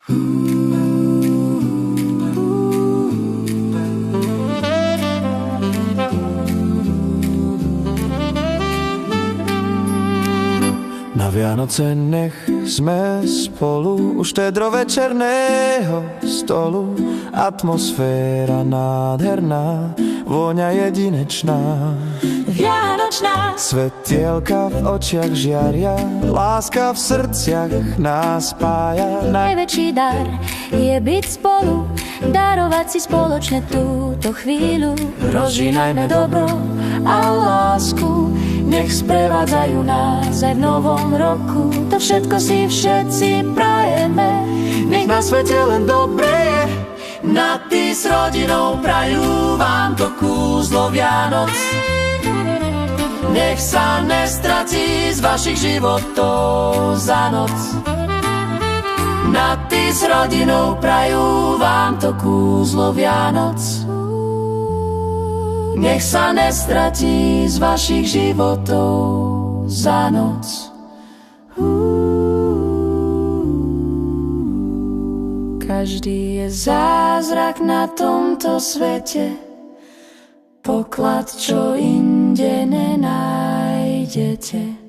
Na Vianoce nech sme spolu u štedrovečerného stolu. Atmosféra nádherná, vôňa jedinečná, vianočná. Svetielka v očiach žiaria, láska v srdciach nás spája. Najväčší dar je byť spolu, darovať si spoločne túto chvíľu. Rozžínajme dobro a lásku, nech sprevádzajú nás aj v novom roku. To všetko si všetci prajeme, nech na svete len dobre je. Na ty s rodinou prajú vám to kúzlo Vianoc. Nech sa nestratí z vašich životov za noc. Na ty s rodinou prajú vám to kúzlo Vianoc. Nech sa nestratí z vašich životov za noc. Každý je zázrak na tomto svete, poklad, čo inde nenájdete.